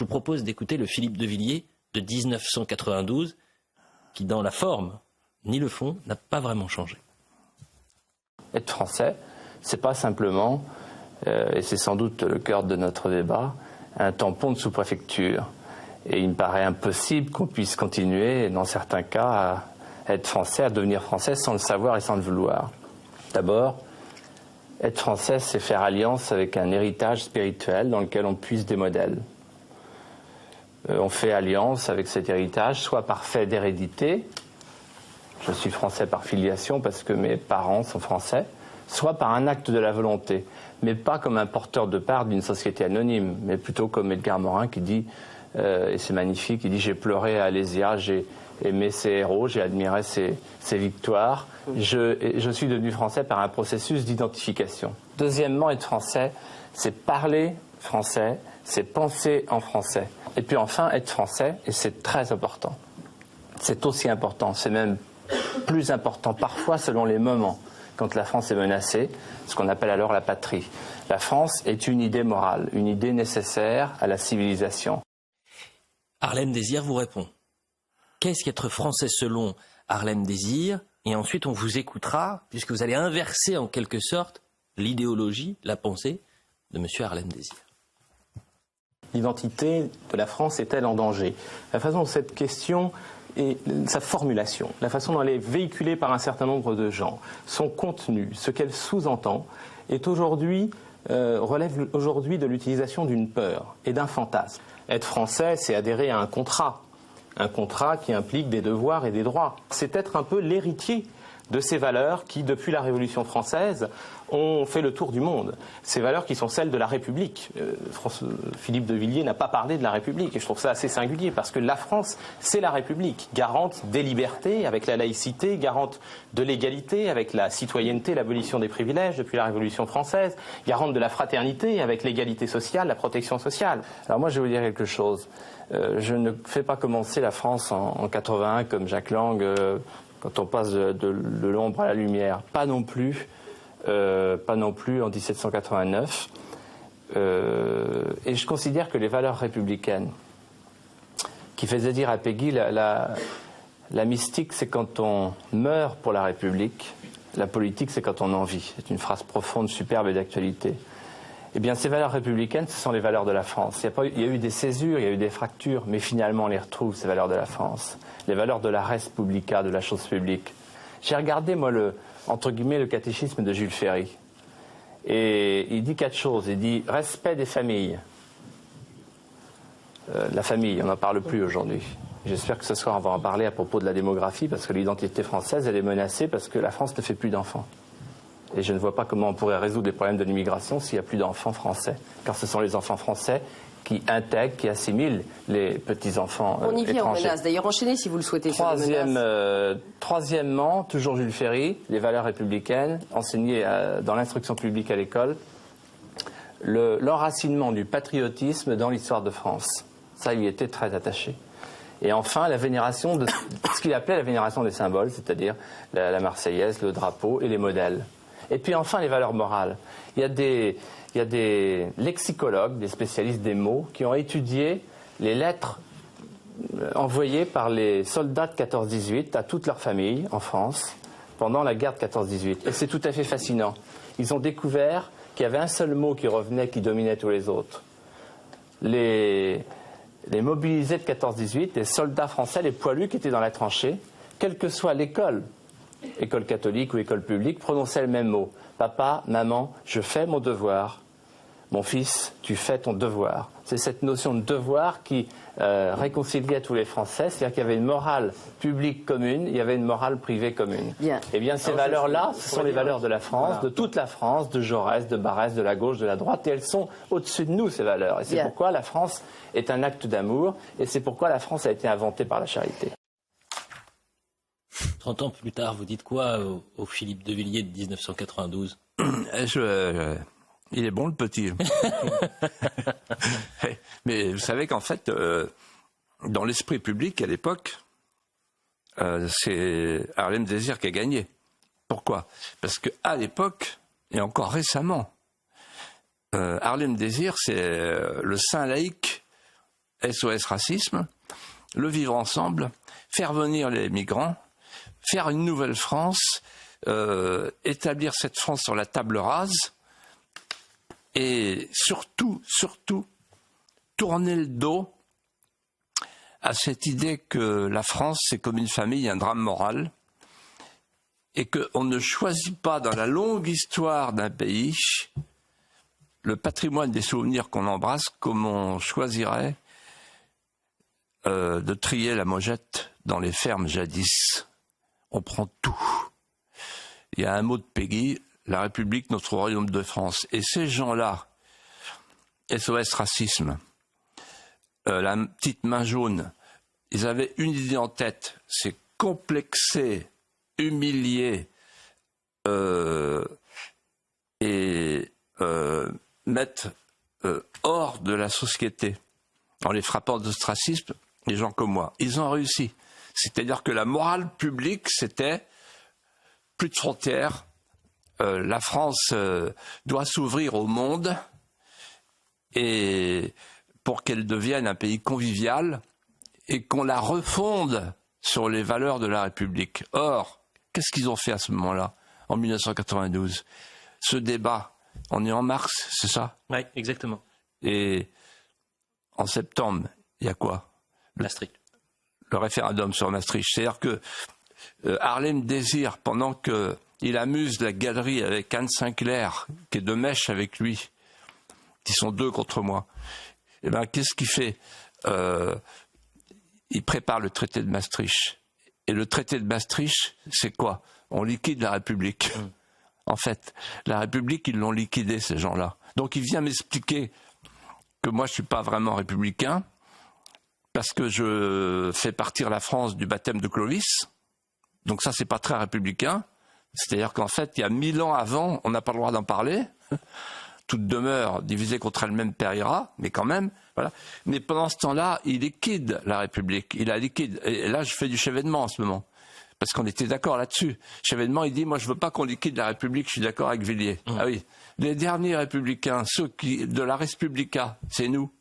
Je vous propose d'écouter le Philippe de Villiers de 1992, qui dans la forme ni le fond n'a pas vraiment changé. Être français, c'est pas simplement, et c'est sans doute le cœur de notre débat, un tampon de sous-préfecture. Et il me paraît impossible qu'on puisse continuer, dans certains cas, à être français, à devenir français sans le savoir et sans le vouloir. D'abord, être français, c'est faire alliance avec un héritage spirituel dans lequel on puise des modèles. On fait alliance avec cet héritage, soit par fait d'hérédité, je suis français par filiation parce que mes parents sont français, soit par un acte de la volonté, mais pas comme un porteur de part d'une société anonyme, mais plutôt comme Edgar Morin qui dit, et c'est magnifique, il dit « J'ai pleuré à Alésia, j'ai aimé ses héros, j'ai admiré ses victoires, je suis devenu français par un processus d'identification ». Deuxièmement, être français, c'est parler français, c'est penser en français. Et puis enfin, être français, et c'est très important. C'est aussi important, c'est même plus important parfois selon les moments. Quand la France est menacée, ce qu'on appelle alors la patrie. La France est une idée morale, une idée nécessaire à la civilisation. Harlem Désir vous répond. Qu'est-ce qu'être français selon Harlem Désir? Et ensuite on vous écoutera, puisque vous allez inverser en quelque sorte l'idéologie, la pensée de M. Harlem Désir. L'identité de la France est-elle en danger? La façon dont cette question et sa formulation, la façon dont elle est véhiculée par un certain nombre de gens, son contenu, ce qu'elle sous-entend, relève aujourd'hui de l'utilisation d'une peur et d'un fantasme. Être français, c'est adhérer à un contrat qui implique des devoirs et des droits. C'est être un peu l'héritier de ces valeurs qui, depuis la Révolution française, ont fait le tour du monde. Ces valeurs qui sont celles de la République. Philippe de Villiers n'a pas parlé de la République, et je trouve ça assez singulier, parce que la France, c'est la République, garante des libertés avec la laïcité, garante de l'égalité avec la citoyenneté, l'abolition des privilèges depuis la Révolution française, garante de la fraternité avec l'égalité sociale, la protection sociale. Alors moi, je vais vous dire quelque chose. Je ne fais pas commencer la France en 81 comme Jacques Lang, quand on passe de l'ombre à la lumière. Pas non plus en 1789. Et je considère que les valeurs républicaines, qui faisaient dire à Péguy, la mystique, c'est quand on meurt pour la République, la politique, c'est quand on en vit. C'est une phrase profonde, superbe et d'actualité. Eh bien, ces valeurs républicaines, ce sont les valeurs de la France. Il y a eu des césures, il y a eu des fractures, mais finalement, on les retrouve, ces valeurs de la France. Les valeurs de la res publica, de la chose publique. J'ai regardé, moi, entre guillemets, le catéchisme de Jules Ferry. Et il dit 4 choses. Il dit respect des familles. La famille, on n'en parle plus aujourd'hui. J'espère que ce soir, on va en parler à propos de la démographie, parce que l'identité française, elle est menacée parce que la France ne fait plus d'enfants. Et je ne vois pas comment on pourrait résoudre les problèmes de l'immigration s'il n'y a plus d'enfants français. Car ce sont les enfants français qui intègrent, qui assimilent les petits-enfants étrangers. On y vient en menace. D'ailleurs, enchaînez si vous le souhaitez sur les menaces. Troisièmement, toujours Jules Ferry, les valeurs républicaines, enseignées dans l'instruction publique à l'école, l'enracinement du patriotisme dans l'histoire de France. Ça, il y était très attaché. Et enfin, la vénération de ce qu'il appelait la vénération des symboles, c'est-à-dire la Marseillaise, le drapeau et les modèles. Et puis enfin, les valeurs morales. Il y a des lexicologues, des spécialistes des mots, qui ont étudié les lettres envoyées par les soldats de 14-18 à toute leur famille en France pendant la guerre de 14-18. Et c'est tout à fait fascinant. Ils ont découvert qu'il y avait un seul mot qui revenait, qui dominait tous les autres. Les mobilisés de 14-18, les soldats français, les poilus qui étaient dans la tranchée, quelle que soit l'école, école catholique ou école publique, prononçaient le même mot. Papa, maman, je fais mon devoir. Mon fils, tu fais ton devoir. C'est cette notion de devoir qui réconciliait tous les Français, c'est-à-dire qu'il y avait une morale publique commune, il y avait une morale privée commune. Bien. Et bien ces valeurs-là, ce sont les valeurs de la France, de toute la France, de Jaurès, de Barrès, de la gauche, de la droite, et elles sont au-dessus de nous, ces valeurs. Et c'est pourquoi la France est un acte d'amour, et c'est pourquoi la France a été inventée par la charité. 30 ans plus tard, vous dites quoi au Philippe de Villiers de 1992 ? Il est bon le petit. Mais vous savez qu'en fait, dans l'esprit public à l'époque, c'est Harlem Désir qui a gagné. Pourquoi ? Parce qu'à l'époque, et encore récemment, Harlem Désir, c'est le saint laïque SOS Racisme, le vivre ensemble, faire venir les migrants, faire une nouvelle France, établir cette France sur la table rase et surtout, tourner le dos à cette idée que la France, c'est comme une famille, un drame moral, et qu'on ne choisit pas dans la longue histoire d'un pays le patrimoine des souvenirs qu'on embrasse comme on choisirait de trier la mojette dans les fermes jadis. On prend tout. Il y a un mot de Péguy, la République, notre royaume de France. Et ces gens-là, SOS Racisme, la petite main jaune, ils avaient une idée en tête, c'est complexer, humilier et mettre hors de la société, en les frappant d'ostracisme, les gens comme moi. Ils ont réussi. C'est-à-dire que la morale publique, c'était plus de frontières, la France doit s'ouvrir au monde et pour qu'elle devienne un pays convivial et qu'on la refonde sur les valeurs de la République. Or, qu'est-ce qu'ils ont fait à ce moment-là, en 1992 ? Ce débat, on est en mars, c'est ça ? Oui, exactement. Et en septembre, il y a quoi ? Maastricht. Le référendum sur Maastricht. C'est-à-dire que Harlem Désir, pendant qu'il amuse la galerie avec Anne Sinclair, qui est de mèche avec lui, qui sont deux contre moi, eh ben, qu'est-ce qu'il fait ? Il prépare le traité de Maastricht. Et le traité de Maastricht, c'est quoi ? On liquide la République. En fait, la République, ils l'ont liquidée, ces gens-là. Donc il vient m'expliquer que moi, je ne suis pas vraiment républicain, parce que je fais partir la France du baptême de Clovis. Donc ça, c'est pas très républicain. C'est-à-dire qu'en fait, il y a 1000 ans avant, on n'a pas le droit d'en parler. Toute demeure divisée contre elle-même périra, mais quand même, voilà. Mais pendant ce temps-là, il liquide la République. Il la liquide. Et là, je fais du Chevènement en ce moment. Parce qu'on était d'accord là-dessus. Chevènement, il dit, moi, je veux pas qu'on liquide la République, je suis d'accord avec Villiers. Ah oui. Les derniers républicains, ceux de la Respublica, c'est nous.